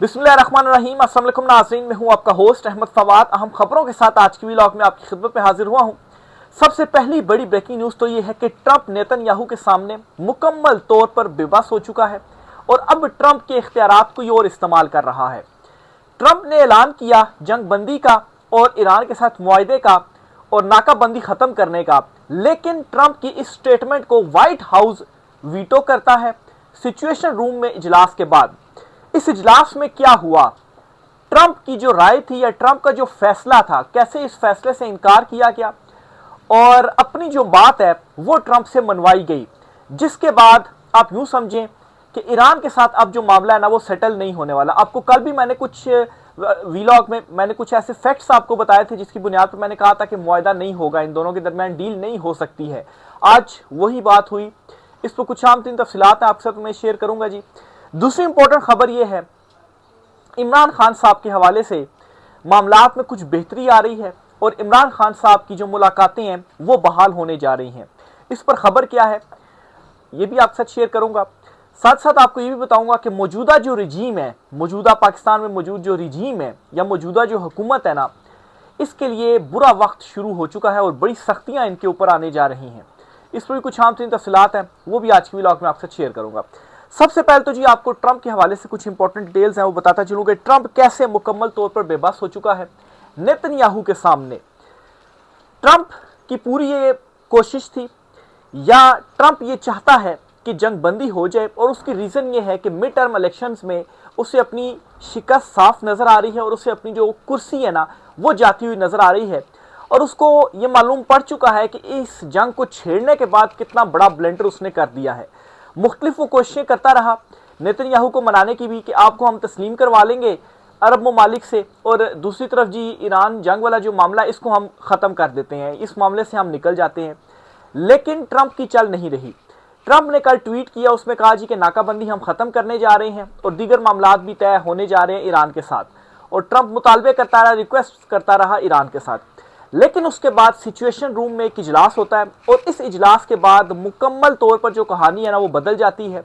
बिस्मिल्लाहिर्रहमानिर्रहीम। अस्सलाम वालेकुम नाज़रीन, मैं हूं आपका होस्ट अहमद फवाद। अहम खबरों के साथ आज की व्लॉग में आपकी खिदमत में हाजिर हुआ हूं। सबसे पहली बड़ी ब्रेकिंग न्यूज़ तो ये है कि ट्रंप नेतन्याहू के सामने मुकम्मल तौर पर बेबस हो चुका है और अब ट्रंप के इख्तियारात को और इस्तेमाल कर रहा है। ट्रंप ने ऐलान किया जंग बंदी का और ईरान के साथ मुआहदे का और नाकाबंदी ख़त्म करने का, लेकिन ट्रंप की इस स्टेटमेंट को व्हाइट हाउस वीटो करता है सिचुएशन रूम में इजलास के बाद। इस इजलास में क्या हुआ, ट्रंप की जो राय थी या ट्रंप का जो फैसला था, कैसे इस फैसले से इनकार किया गया और अपनी जो बात है वो ट्रंप से मनवाई गई, जिसके बाद आप यूं समझें कि ईरान के साथ अब जो मामला है ना वो सेटल नहीं होने वाला। आपको कल भी मैंने कुछ वीलॉग में मैंने कुछ ऐसे फैक्ट्स आपको बताए थे जिसकी बुनियाद पर मैंने कहा था कि मुआहदा नहीं होगा, इन दोनों के दरमियान डील नहीं हो सकती है। आज वही बात हुई। इस पर कुछ आम तीन तफसीलात आपके साथ मैं शेयर करूंगा जी। दूसरी इंपॉर्टेंट खबर यह है, इमरान खान साहब के हवाले से मामलात में कुछ बेहतरी आ रही है और इमरान खान साहब की जो मुलाकातें हैं वो बहाल होने जा रही हैं। इस पर खबर क्या है ये भी आपके साथ शेयर करूंगा। साथ साथ आपको ये भी बताऊंगा कि मौजूदा जो रिजीम है, मौजूदा पाकिस्तान में मौजूद जो रिजीम है या मौजूदा जो हुकूमत है ना, इसके लिए बुरा वक्त शुरू हो चुका है और बड़ी सख्तियां इनके ऊपर आने जा रही हैं। इस पर भी कुछ आम तीन तफसीलात हैं, वो भी आज की व्लॉग में आपसे शेयर करूंगा। सबसे पहले तो जी आपको ट्रंप के हवाले से कुछ इंपॉर्टेंट डिटेल्स हैं वो बताता चलूं कि ट्रंप कैसे मुकम्मल तौर पर बेबस हो चुका है नेतन्याहू के सामने। ट्रंप की पूरी ये कोशिश थी या ट्रंप ये चाहता है कि जंग बंदी हो जाए और उसकी रीज़न ये है कि मिड टर्म इलेक्शंस में उसे अपनी शिकस्त साफ नज़र आ रही है और उसे अपनी जो कुर्सी है ना वो जाती हुई नज़र आ रही है और उसको ये मालूम पड़ चुका है कि इस जंग को छेड़ने के बाद कितना बड़ा ब्लेंडर उसने कर दिया है। मुख्तलिफ वो कोशिशें करता रहा नेतन्याहू को मनाने की भी कि आपको हम तस्लीम करवा लेंगे अरब ममालिक से, और दूसरी तरफ जी ईरान जंग वाला जो मामला इसको हम ख़त्म कर देते हैं, इस मामले से हम निकल जाते हैं। लेकिन ट्रंप की चल नहीं रही। ट्रंप ने कल ट्वीट किया, उसमें कहा जी कि नाकाबंदी हम ख़त्म करने जा रहे हैं और दीगर मामलात भी तय होने जा रहे हैं ईरान के साथ, और ट्रंप मुतालबे करता रहा, रिक्वेस्ट करता रहा ईरान के साथ। लेकिन उसके बाद सिचुएशन रूम में एक इजलास होता है और इस इजलास के बाद मुकम्मल तौर पर जो कहानी है ना वो बदल जाती है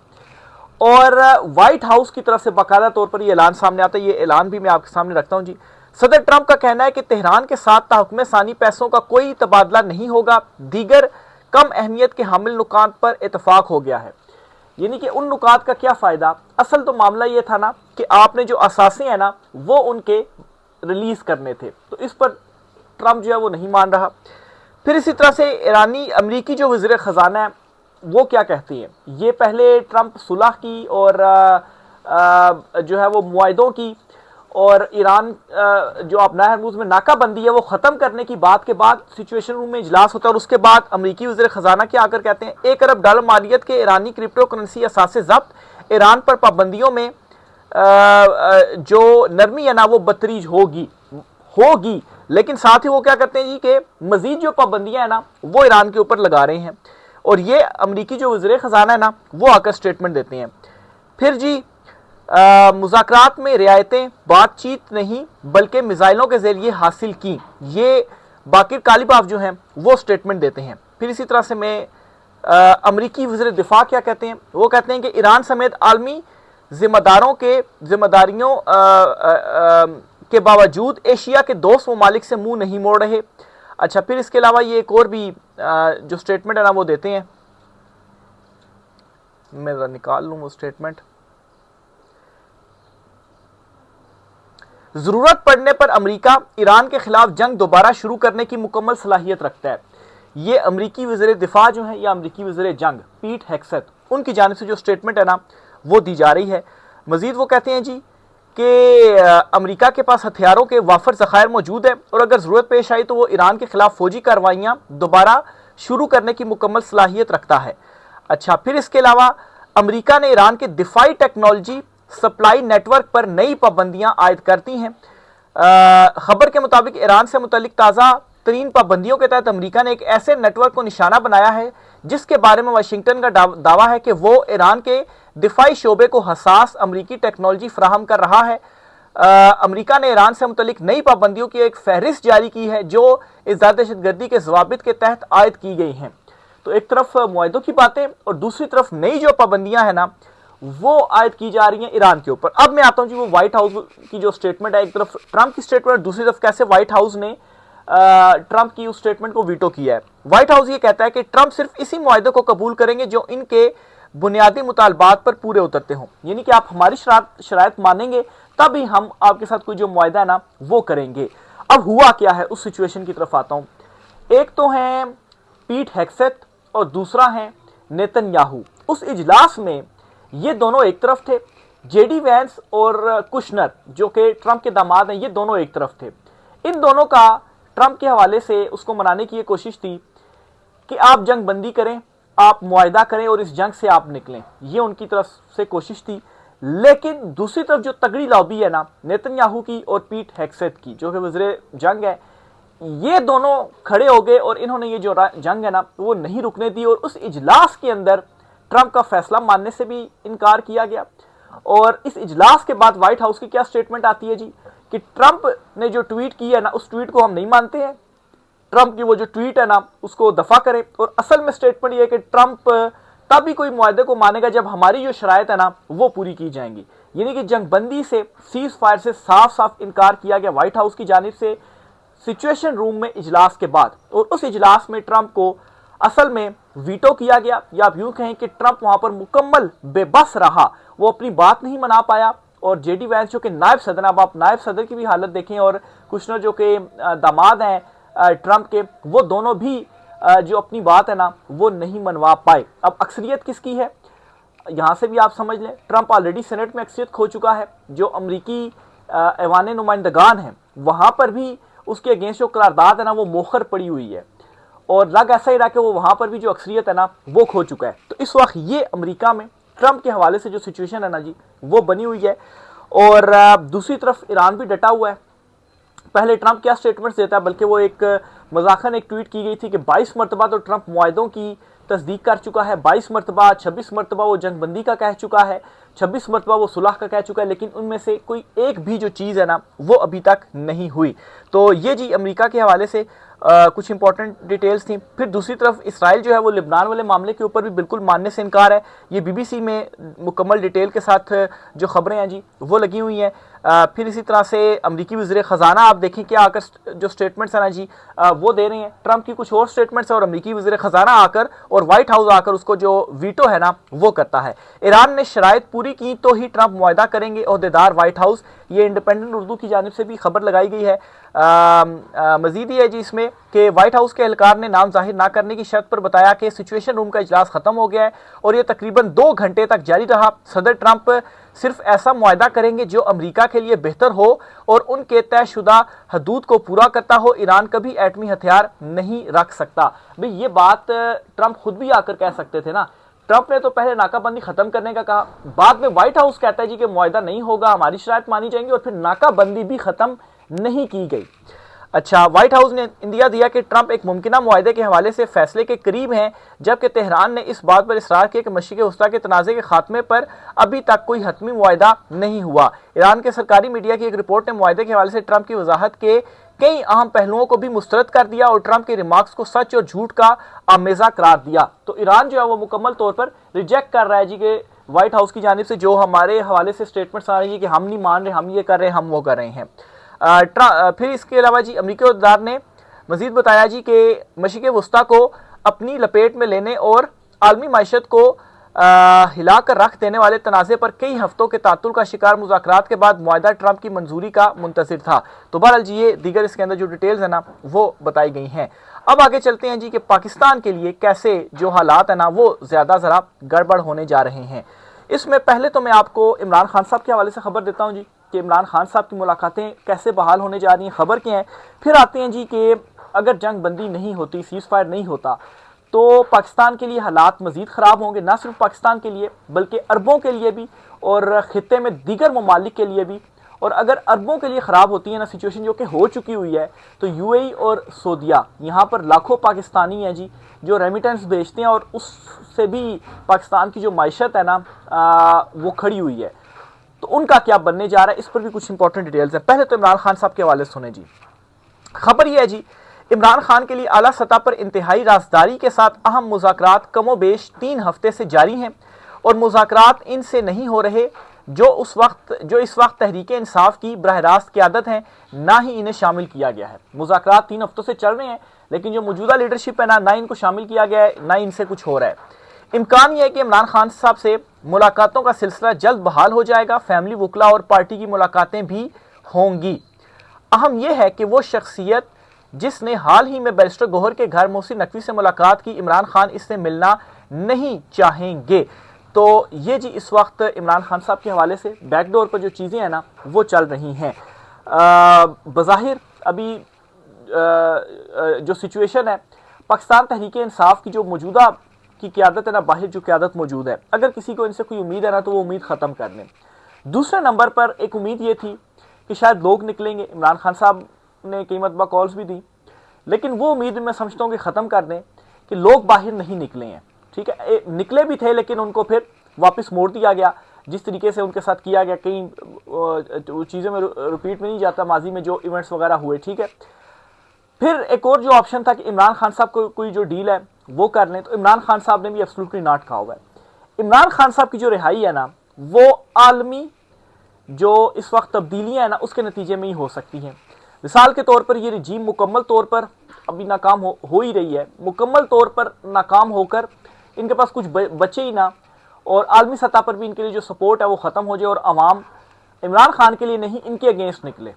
और व्हाइट हाउस की तरफ से बाकायदा तौर पर ये ऐलान सामने आता है। ये ऐलान भी मैं आपके सामने रखता हूँ जी। सदर ट्रंप का कहना है कि तेहरान के साथ ताहुक्म सानी पैसों का कोई तबादला नहीं होगा, दीगर कम अहमियत के हामिल नुकात पर इतफाक हो गया है। यानी कि उन नुकात का क्या फ़ायदा, असल तो मामला ये था ना कि आपने जो असासे हैं ना वो उनके रिलीज़ करने थे, तो इस पर ट्रंप जो है वो नहीं मान रहा। फिर इसी तरह से ईरानी अमरीकी जो वज़ीर ख़जाना है वो क्या कहती हैं, ये पहले ट्रंप सुलह की और जो है वो मुआहदों की और ईरान जो अपना हरमुज़ में नाकाबंदी है वो ख़त्म करने की बात के बाद सिचुएशन रूम में इजलास होता है और उसके बाद अमरीकी वज़ीर ख़जाना क्या आकर कहते हैं, $1 अरब मालियत के ईरानी क्रिप्टो करेंसी असासे ज़ब्त, ईरान पर पाबंदियों में जो नरमी है ना वो बतरीज होगी। लेकिन साथ ही वो क्या करते हैं जी कि मजीद जो पाबंदियां हैं ना वो ईरान के ऊपर लगा रहे हैं और ये अमरीकी जो वज़ीर ख़जाना है ना वो आकर स्टेटमेंट देते हैं। फिर जी मुज़ाकरात में रियायतें बातचीत नहीं बल्कि मिसाइलों के ज़रिए हासिल की, ये बाकिर कालिबाफ जो हैं वो स्टेटमेंट देते हैं। फिर इसी तरह से मैं अमरीकी वज़ीर दिफा क्या कहते हैं, वो कहते हैं कि ईरान समेत आलमी जिम्मेदारियों के बावजूद एशिया के दोस्त ममालिक से मुंह नहीं मोड़ रहे। अच्छा, फिर इसके अलावा ये एक और भी जो स्टेटमेंट है ना वो देते हैं, मैं ज़रा निकाल लूँ वो स्टेटमेंट। ज़रूरत पड़ने पर अमेरिका ईरान के खिलाफ जंग दोबारा शुरू करने की मुकम्मल सलाहियत रखता है। ये अमरीकी वज़ीर दिफा जो है या अमरीकी वज़ीर जंग पीट हेक्सेथ उनकी जानिब से जो स्टेटमेंट है ना वो दी जा रही है। मज़ीद वो कहते हैं जी कि अमेरिका के पास हथियारों के वाफर ज़खायर मौजूद है और अगर ज़रूरत पेश आई तो वो ईरान के खिलाफ फौजी कार्रवाइयाँ दोबारा शुरू करने की मुकम्मल सलाहियत रखता है। अच्छा, फिर इसके अलावा अमेरिका ने ईरान के दिफाई टेक्नोलॉजी सप्लाई नेटवर्क पर नई पाबंदियाँ आयद करती हैं। खबर के मुताबिक ईरान से मुतल्लिक ताज़ा तरीन पाबंदियों के तहत अमेरिका ने एक ऐसे नेटवर्क को निशाना बनाया है जिसके बारे में वाशिंगटन का दावा है कि वो ईरान के दिफाई शोबे को हसास अमरीकी टेक्नोलॉजी फराहम कर रहा है। अमेरिका ने ईरान से मुतल्लिक नई पाबंदियों की एक फहरिस्त जारी की है जो इज़्ज़ात दहशतगर्दी के ज़वाबित के तहत आयद की गई हैं। तो एक तरफ मुआहदों की बातें और दूसरी तरफ नई जो पाबंदियां हैं ना वो आयद की जा रही है ईरान के ऊपर। अब मैं आता हूं जी वो व्हाइट हाउस की जो स्टेटमेंट है, एक तरफ ट्रंप की स्टेटमेंट, दूसरी तरफ कैसे व्हाइट हाउस ने ट्रंप की उस स्टेटमेंट को वीटो किया है। व्हाइट हाउस ये कहता है कि ट्रंप सिर्फ इसी मुआहदे को कबूल करेंगे जो इनके बुनियादी मुतालबात पर पूरे उतरते हों, यानी कि आप हमारी शराइत मानेंगे तभी हम आपके साथ कोई जो मुआहदा है ना वो करेंगे। अब हुआ क्या है उस सिचुएशन की तरफ आता हूं। एक तो है पीट हेग्सेथ और दूसरा है नेतन्याहू। उस इजलास में ये दोनों एक तरफ थे, जेडी वैंस और कुशनर जो कि ट्रंप के दामाद हैं, ये दोनों एक तरफ थे। इन दोनों का ट्रंप के हवाले से उसको मनाने की ये कोशिश थी कि आप जंग बंदी करें, आप मुआहदा करें और इस जंग से आप निकलें, ये उनकी तरफ से कोशिश थी। लेकिन दूसरी तरफ जो तगड़ी लॉबी है ना नेतन्याहू की और पीट हेग्सेथ की जो कि वज़ीर जंग है, ये दोनों खड़े हो गए और इन्होंने ये जो जंग है ना वो नहीं रुकने दी। और उस इजलास के अंदर ट्रंप का फैसला मानने से भी इनकार किया गया। और इस इजलास के बाद व्हाइट हाउस की क्या स्टेटमेंट आती है जी कि ट्रंप ने जो ट्वीट की है ना उस ट्वीट को हम नहीं मानते हैं, ट्रंप की वो जो ट्वीट है ना उसको दफा करें। और असल में स्टेटमेंट ये है कि ट्रंप तभी कोई मुआहदे को मानेगा जब हमारी जो शराइत है ना वो पूरी की जाएंगी, यानी कि जंगबंदी से, सीज फायर से साफ साफ इनकार किया गया व्हाइट हाउस की जानिब से सिचुएशन रूम में इजलास के बाद। और उस इजलास में ट्रंप को असल में वीटो किया गया, या आप यूं कहें कि ट्रंप वहां पर मुकम्मल बेबस रहा, वो अपनी बात नहीं मना पाया। और जेडी वैंस जो कि नायब सदर, अब आप नायब सदर की भी हालत देखें, और कुशनर जो कि दामाद हैं ट्रंप के, वो दोनों भी जो अपनी बात है ना वो नहीं मनवा पाए। अब अक्सरियत किसकी है यहां से भी आप समझ लें, ट्रंप ऑलरेडी सेनेट में अक्सरियत खो चुका है। जो अमरीकी ऐवान नुमाइंदगान हैं वहां पर भी उसके अगेंस्ट जो करारदाद है ना वो मोखर पड़ी हुई है, और लग ऐसा ही रहा कि वो वहां पर भी जो अक्सरियत है ना वो खो चुका है। तो इस वक्त ये अमेरिका में ट्रंप के हवाले से जो सिचुएशन है ना जी वो बनी हुई है। और दूसरी तरफ ईरान भी डटा हुआ है। पहले ट्रंप क्या स्टेटमेंट्स देता है, बल्कि वो एक मजाकन एक ट्वीट की गई थी कि 22 मरतबा तो ट्रंप मुआहदों की तस्दीक कर चुका है, 22 मरतबा 26 मरतबा वो जंगबंदी का कह चुका है, 26 मरतबा वो सुलह का कह चुका है, लेकिन उनमें से कोई एक भी जो चीज़ है ना वो अभी तक नहीं हुई। तो ये जी अमेरिका के हवाले से कुछ इंपॉर्टेंट डिटेल्स थी। फिर दूसरी तरफ इसराइल जो है वो लिबनान वाले मामले के ऊपर भी बिल्कुल मानने से इनकार है। ये बीबीसी में मुकम्मल डिटेल के साथ जो खबरें हैं जी वो लगी हुई हैं। फिर इसी तरह से अमरीकी वज़ीर ख़जाना आप देखें क्या आकर जो स्टेटमेंट्स हैं ना जी वो दे रहे हैं। ट्रंप की कुछ और स्टेटमेंट्स है और अमरीकी वज़ीर ख़जाना आकर और व्हाइट हाउस आकर उसको जो वीटो है ना वो करता है। ईरान ने शराइत पूरी की तो ही ट्रंप मुआहदा करेंगे, ओहदेदार व्हाइट हाउस। ये इंडिपेंडेंट उर्दू की जानिब से भी खबर लगाई गई है। मजीद ये है जी इसमें कि व्हाइट हाउस के एहलकार ने नाम जाहिर ना करने की शर्त पर बताया कि सिचुएशन रूम का इजलास खत्म हो गया है और ये तकरीबन 2 घंटे तक जारी रहा। सदर ट्रंप सिर्फ ऐसा मुआहदा करेंगे जो अमेरिका के लिए बेहतर हो और उनके तयशुदा हदूद को पूरा करता हो। ईरान कभी एटमी हथियार नहीं रख सकता। भाई ये बात ट्रंप खुद भी आकर कह सकते थे ना। ट्रंप ने तो पहले नाकाबंदी खत्म करने का कहा, बाद में व्हाइट हाउस कहता है जी कि मुआहदा नहीं होगा, हमारी शराइत मानी जाएंगी, और फिर नाकाबंदी भी खत्म नहीं की गई। अच्छा, व्हाइट हाउस ने इंदिया दिया कि ट्रंप एक मुमकिना मुआहदे के हवाले से फैसले के करीब हैं, जबकि तेहरान ने इस बात पर इसरार किया कि मशरिक़ वस्ता के तनाज़े के खात्मे पर अभी तक कोई हतमी मुआहदा नहीं हुआ। ईरान के सरकारी मीडिया की एक रिपोर्ट ने मुआहदे के हवाले से ट्रंप की वजाहत के कई अहम पहलुओं को भी मुस्तरद कर दिया और ट्रंप के रिमार्क्स को सच और झूठ का आमेजा करार दिया। तो ईरान जो है वो मुकम्मल तौर पर रिजेक्ट कर रहा है जी कि व्हाइट हाउस की जानिब से जो हमारे हवाले से स्टेटमेंट्स आ रही है कि हम नहीं मान रहे, हम ये कर रहे हैं, हम वो कर रहे हैं। फिर इसके अलावा जी अमरीकी वज़ीर ने मजीद बताया जी कि मशरिक़ वस्ता को अपनी लपेट में लेने और आलमी माशत को हिलाकर रख देने वाले तनाज़े पर कई हफ्तों के तातुल का शिकार मुज़ाकरात के बाद मुआहदा ट्रंप की मंजूरी का मुंतज़िर था। तो बहरहाल जी ये दीगर इसके अंदर जो डिटेल्स है ना वो बताई गई हैं। अब आगे चलते हैं जी कि पाकिस्तान के लिए कैसे जो हालात है ना वो ज़्यादा ज़रा गड़बड़ होने जा रहे हैं। इसमें पहले तो मैं आपको इमरान खान साहब के हवाले से खबर देता हूँ जी कि इमरान खान साहब की मुलाकातें कैसे बहाल होने जा रही हैं, खबर क्या है। फिर आते हैं जी कि अगर जंग बंदी नहीं होती, सीज़ फायर नहीं होता, तो पाकिस्तान के लिए हालात मज़ीद ख़राब होंगे। ना सिर्फ पाकिस्तान के लिए बल्कि अरबों के लिए भी और ख़ित्ते में दीगर ममालिक के लिए भी। और अगर अरबों के लिए ख़राब होती है ना सिचुएशन जो कि हो चुकी हुई है, तो यूएई और सऊदीया यहाँ पर लाखों पाकिस्तानी हैं जी जो रेमिटेंस भेजते हैं और उससे भी पाकिस्तान की जो मायशत है ना वो खड़ी हुई है। तो उनका क्या बनने जा रहा है, इस पर भी कुछ इंपॉर्टेंट डिटेल्स है। पहले तो इमरान खान साहब के हवाले सुने जी। खबर यह है जी इमरान खान के लिए आला सतह पर इंतहाई राजदारी के साथ अहम मुज़ाकरात कमोबेश 3 हफ्ते से जारी हैं और मुज़ाकरात इनसे नहीं हो रहे जो इस वक्त तहरीक इंसाफ की बराह रास्त क़यादत है, ना ही इन्हें शामिल किया गया है। मुज़ाकरात 3 हफ्तों से चल रहे हैं, लेकिन जो मौजूदा लीडरशिप है ना इनको शामिल किया गया है, ना इनसे कुछ हो रहा है। इम्कान यह है कि इमरान खान साहब से मुलाकातों का सिलसिला जल्द बहाल हो जाएगा। फैमिली वकला और पार्टी की मुलाकातें भी होंगी। अहम यह है कि वो शख्सियत जिसने हाल ही में बैरिस्टर गौहर के घर मोहसिन नकवी से मुलाकात की, इमरान खान इससे मिलना नहीं चाहेंगे। तो ये जी इस वक्त इमरान खान साहब के हवाले से बैकडोर पर जो चीज़ें हैं ना वो चल रही हैं। बज़ाहिर अभी जो सिचुएशन है पाकिस्तान तहरीक इंसाफ की जो मौजूदा की क़यादत है ना, बाहर जो क़यादत मौजूद है, अगर किसी को इनसे कोई उम्मीद है ना तो वो उम्मीद ख़त्म कर लें। दूसरे नंबर पर एक उम्मीद ये थी कि शायद लोग निकलेंगे। इमरान खान साहब ने कई मरतबा कॉल्स भी दी, लेकिन वो उम्मीद मैं समझता हूँ कि ख़त्म कर दें कि लोग बाहर नहीं निकले हैं। ठीक है, निकले भी थे लेकिन उनको फिर वापस मोड़ दिया गया, जिस तरीके से उनके साथ किया गया। कई चीज़ों में रिपीट में नहीं जाता माजी में जो इवेंट्स वगैरह हुए। ठीक है, फिर एक और जो ऑप्शन था कि इमरान खान साहब को कोई जो डील है वो कर लें, तो इमरान खान साहब ने भी एब्सोल्युटली नॉट कहा हुआ है। इमरान खान साहब की जो रिहाई है ना वो आलमी जो इस वक्त तब्दीलियाँ हैं ना उसके नतीजे में ही हो सकती हैं। मिसाल के तौर पर ये रजीम मुकम्मल तौर पर अभी नाकाम हो ही रही है, मुकम्मल तौर पर नाकाम होकर इनके पास कुछ बचे ही ना, और आलमी सतह पर भी इनके लिए जो सपोर्ट है वो ख़त्म हो जाए और अवाम इमरान खान के लिए नहीं इनके अगेंस्ट निकले।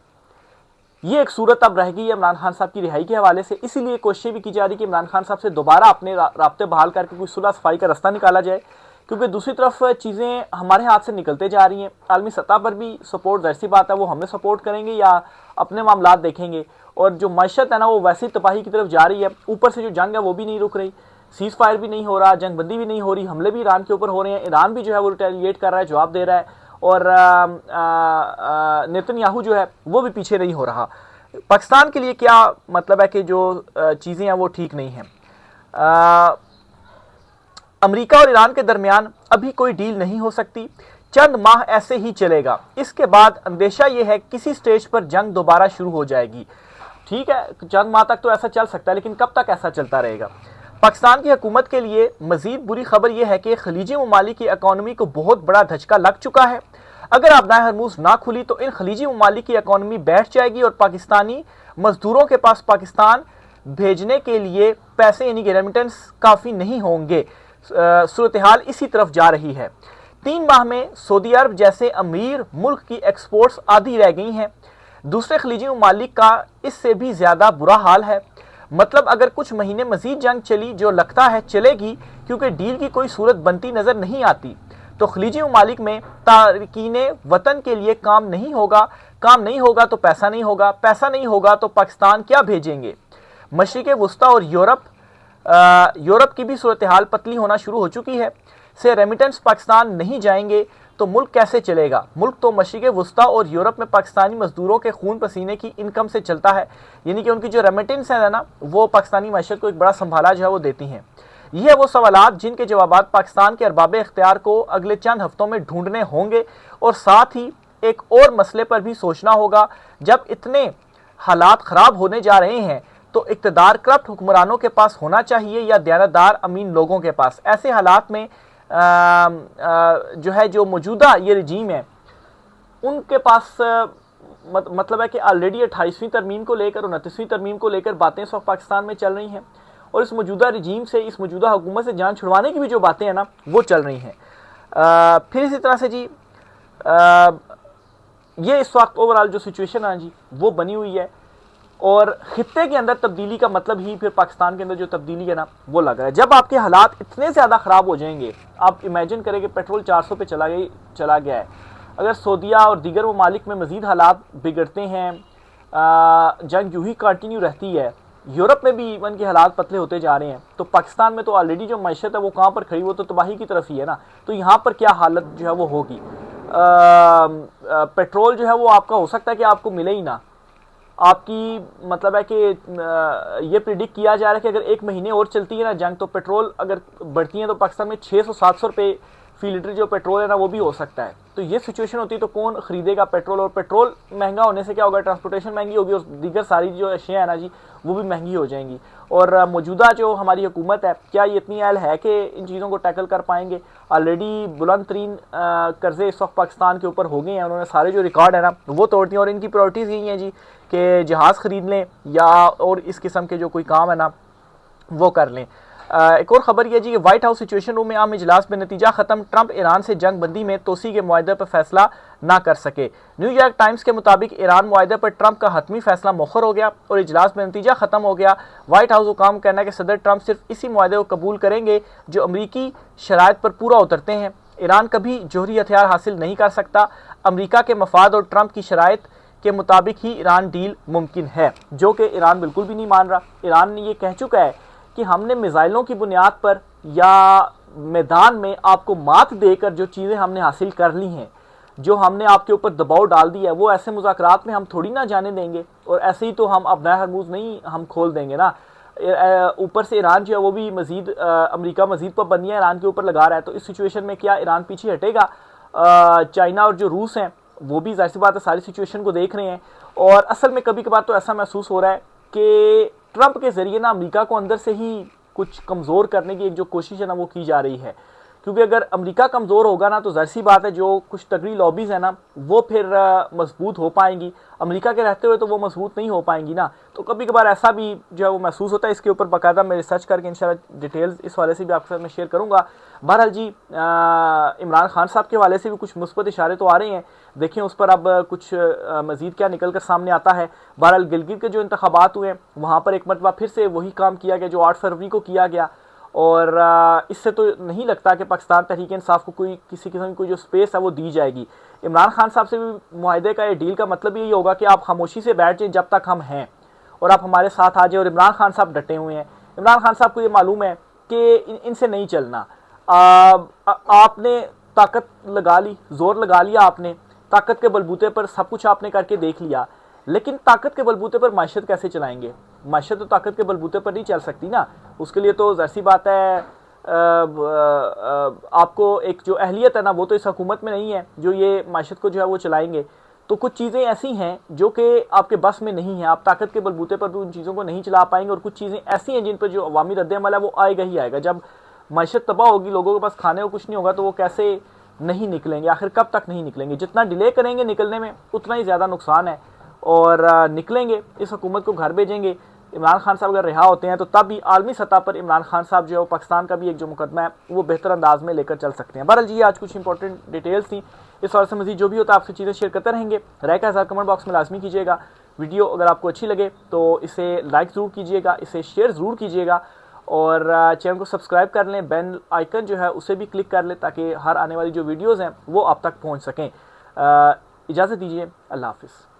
ये एक सूरत अब रह गई है इमरान खान साहब की रिहाई के हवाले से। इसीलिए कोशिश भी की जा रही कि इमरान खान साहब से दोबारा अपने राब्ते बहाल करके कोई सुलह सफाई का रास्ता निकाला जाए, क्योंकि दूसरी तरफ चीज़ें हमारे हाथ से निकलते जा रही हैं। आलमी सतह पर भी सपोर्ट, जाहिर सी बात है वो हमें सपोर्ट करेंगे या अपने मामलात देखेंगे, और जो मैशत है ना वो वैसी तबाही की तरफ जा रही है। ऊपर से जो जंग है वो भी नहीं रुक रही, सीज़ फायर भी नहीं हो रहा, जंगबंदी भी नहीं हो रही, हमले भी ईरान के ऊपर हो रहे हैं, ईरान भी जो है वो रिटेलिएट कर रहा है, जवाब दे रहा है, और नेतन्याहू जो है वो भी पीछे नहीं हो रहा। पाकिस्तान के लिए क्या मतलब है कि जो चीज़ें हैं वो ठीक नहीं हैं। अमेरिका और ईरान के दरमियान अभी कोई डील नहीं हो सकती, चंद माह ऐसे ही चलेगा। इसके बाद अंदेशा ये है किसी स्टेज पर जंग दोबारा शुरू हो जाएगी। ठीक है, चंद माह तक तो ऐसा चल सकता है, लेकिन कब तक ऐसा चलता रहेगा। पाकिस्तान की हुकूमत के लिए मजीद बुरी खबर यह है कि खलीजी ममालिक की इकॉनमी को बहुत बड़ा धचका लग चुका है। अगर आबनाए हरमुज ना खुली तो इन खलीजी ममालिक की इकॉनमी बैठ जाएगी और पाकिस्तानी मजदूरों के पास पाकिस्तान भेजने के लिए पैसे यानी कि रेमिटेंस काफ़ी नहीं होंगे। सूरत हाल इसी तरफ जा रही है। 3 माह में सऊदी अरब जैसे अमीर मुल्क की एक्सपोर्ट्स आधी रह गई हैं। दूसरे खलीजी ममालिक का इससे भी ज़्यादा बुरा हाल है। मतलब अगर कुछ महीने मजीद जंग चली, जो लगता है चलेगी क्योंकि डील की कोई सूरत बनती नज़र नहीं आती, तो खलीजी ममालिक में तारकीन वतन के लिए काम नहीं होगा तो पैसा नहीं होगा, पैसा नहीं होगा तो पाकिस्तान क्या भेजेंगे। मशरिक़ वुस्ता और यूरोप की भी सूरत हाल पतली होना शुरू हो चुकी है। से रेमिटेंस पाकिस्तान नहीं जाएंगे तो मुल्क कैसे चलेगा। मुल्क तो मशरिक़ वुस्ता और यूरोप में पाकिस्तानी मजदूरों के खून पसीने की इनकम से चलता है, यानी कि उनकी जो रेमिटेंस है ना वो पाकिस्तानी मैशत को एक बड़ा संभाला जो है वो देती हैं। ये है वो सवालात जिनके जवाबात पाकिस्तान के अरबाब इख्तियार को अगले चंद हफ्तों में ढूंढने होंगे, और साथ ही एक और मसले पर भी सोचना होगा। जब इतने हालात ख़राब होने जा रहे हैं तो इक़्तिदार करप्ट हुक्मरानों के पास होना चाहिए या दयानतदार अमीन लोगों के पास। ऐसे हालात में जो है जो मौजूदा ये रजीम है उनके पास मतलब है कि ऑलरेडी 28वीं तरमीम को लेकर 29वीं तरमीम को लेकर बातें इस वक्त पाकिस्तान में चल रही हैं, और इस मौजूदा रजीम से, इस मौजूदा हुकूमत से जान छुड़वाने की भी जो बातें हैं ना वो चल रही हैं। फिर इसी तरह से जी ये इस वक्त ओवरऑल जो सिचुएशन है जी वो बनी हुई है, और खित्ते के अंदर तब्दीली का मतलब ही फिर पाकिस्तान के अंदर जो तब्दीली है ना वो लग रहा है। जब आपके हालात इतने ज़्यादा ख़राब हो जाएंगे, आप इमेजिन करें कि पेट्रोल 400 पे चला गया है, अगर सऊदीया और दीगर ममालिक में मज़ीद हालात बिगड़ते हैं, जंग यूँ ही कंटिन्यू रहती है, यूरोप में भी इवन के हालात पतले होते जा रहे हैं, तो पाकिस्तान में तो ऑलरेडी जो मैशत है वो कहाँ पर खड़ी, वो तो तबाही की तरफ ही है ना। तो यहाँ पर क्या हालत जो है वो होगी। पेट्रोल जो है वो आपका हो सकता है कि आपको मिले ही ना। आपकी मतलब है कि ये प्रिडिक्ट किया जा रहा है कि अगर 1 महीने और चलती है ना जंग, तो पेट्रोल अगर बढ़ती है तो पाकिस्तान में 600-700 रुपये फी लीटर जो पेट्रोल है ना वो भी हो सकता है। तो ये सिचुएशन होती है तो कौन खरीदेगा पेट्रोल, और पेट्रोल महंगा होने से क्या होगा, ट्रांसपोर्टेशन महंगी होगी और दीगर सारी जो अशियाँ है ना जी वो भी महंगी हो जाएंगी। और मौजूदा जो हमारी हुकूमत है, क्या ये इतनी अहल है कि इन चीज़ों को टैकल कर पाएंगे? ऑलरेडी बुलंद तरीन कर्जे इस वक्त पाकिस्तान के ऊपर हो गए हैं, उन्होंने सारे जो रिकॉर्ड है ना वो तोड़ दिए, और इनकी प्रायोरिटीज़ यही हैं जी कि जहाज़ ख़रीद लें या और इस किस्म के जो कोई काम है ना वो कर लें। एक और खबर यह जी कि व्हाइट हाउस सिचुएशन रूम में आम इजलास में नतीजा खत्म, ट्रंप ईरान से जंग बंदी में तोसी के मुआहदे पर फैसला ना कर सके। न्यूयॉर्क टाइम्स के मुताबिक ईरान मुआहदे पर ट्रंप का हतमी फैसला मौखर हो गया और इजलास में नतीजा खत्म हो गया। व्हाइट हाउस हुकाम कहना है कि सदर ट्रंप सिर्फ इसी मुआहदे को कबूल करेंगे जो अमरीकी शराइत पर पूरा उतरते हैं। ईरान कभी जोहरी हथियार हासिल नहीं कर सकता। अमरीका के मफाद और ट्रंप की शराइत के मुताबिक ही ईरान डील मुमकिन है, जो कि ईरान बिल्कुल भी नहीं मान रहा। ईरान ने ये कह चुका है कि हमने मिसाइलों की बुनियाद पर या मैदान में आपको मात देकर जो चीज़ें हमने हासिल कर ली हैं, जो हमने आपके ऊपर दबाव डाल दिया है, वो ऐसे मुज़ाकरात में हम थोड़ी ना जाने देंगे, और ऐसे ही तो हम अपना हरमूज नहीं हम खोल देंगे ना। ऊपर से ईरान जो है वो भी मजीद अमेरिका मजीद पाबंदियाँ ईरान के ऊपर लगा रहा है। तो इस सिचुएशन में क्या ईरान पीछे हटेगा? चाइना और जो रूस हैं वो भी जाहिर सी बात है सारी सिचुएशन को देख रहे हैं। और असल में कभी कभार तो ऐसा महसूस हो रहा है कि ट्रंप के जरिए ना अमेरिका को अंदर से ही कुछ कमज़ोर करने की एक जो कोशिश है ना वो की जा रही है, क्योंकि अगर अमेरिका कमज़ोर होगा ना तो जाहिर सी बात है जो कुछ तगड़ी लॉबीज़ है ना वो फिर मजबूत हो पाएंगी। अमेरिका के रहते हुए तो वो मजबूत नहीं हो पाएंगी ना। तो कभी कभार ऐसा भी जो है वो महसूस होता है। इसके ऊपर बाकायदा मैं रिसर्च करके इंशाल्लाह डिटेल्स इस वाले से भी आपके साथ मैं शेयर करूँगा। बहरहाल जी इमरान खान साहब के हवाले से भी कुछ मुस्बत इशारे तो आ रहे हैं, देखें उस पर अब कुछ मज़ीद क्या निकल कर सामने आता है। बहरहाल गिलगित के जो इंतखाबात हुए वहाँ पर एक मरतबा फिर से वही काम किया गया जो 8 फरवरी को किया गया, और इससे तो नहीं लगता कि पाकिस्तान तहरीक इंसाफ को कोई किसी किस्म की कोई जो स्पेस है वो दी जाएगी। इमरान खान साहब से भी मुआहदे का ये डील का मतलब यही होगा कि आप खामोशी से बैठ जाएं जब तक हम हैं, और आप हमारे साथ आ जाए। और इमरान खान साहब डटे हुए हैं। इमरान खान साहब को ये मालूम है कि इनसे नहीं चलना। आपने ताकत लगा ली, जोर लगा लिया, आपने ताकत के बलबूते पर सब कुछ आपने करके देख लिया, लेकिन ताकत के बलबूते पर माशत कैसे चलाएंगे? माशत तो ताकत के बलबूते पर नहीं चल सकती ना। उसके लिए तो ज़ाहिर सी बात है आपको एक जो अहलियत है ना वो तो इस हुकूमत में नहीं है जो ये माशत को जो है वो चलाएंगे। तो कुछ चीज़ें ऐसी हैं जो कि आपके बस में नहीं है, आप ताकत के बलबूते पर भी उन चीज़ों को नहीं चला पाएंगे। और कुछ चीज़ें ऐसी हैं जिन पर जो अवामी रद्द-ए-अमल है वो आएगा ही आएगा। जब माशत तबाह होगी, लोगों के पास खाने को कुछ नहीं होगा, तो वो कैसे नहीं निकलेंगे? आखिर कब तक नहीं निकलेंगे? जितना डिले करेंगे निकलने में उतना ही ज़्यादा नुकसान है। और निकलेंगे, इस हुकूमत को घर भेजेंगे। इमरान खान साहब अगर रिहा होते हैं तो तब भी आलमी सतह पर इमरान खान साहब जो है वो पाकिस्तान का भी एक जो मुकदमा है वो बेहतर अंदाज में लेकर चल सकते हैं। बहरहाल जी आज कुछ इंपॉर्टेंट डिटेल्स थी। इस और से मजीद जो भी होता है आपसे चीज़ें शेयर करते रहेंगे। राय का इज़हार कमेंट बॉक्स में लाजमी कीजिएगा। वीडियो अगर आपको अच्छी लगे तो इसे लाइक ज़रूर कीजिएगा, इसे शेयर ज़रूर कीजिएगा, और चैनल को सब्सक्राइब कर लें। बेल आइकन जो है उसे भी क्लिक कर लें ताकि हर आने वाली जो वीडियोज़ हैं वो आप तक पहुँच सकें। इजाज़त दीजिए, अल्लाह हाफ़िज़।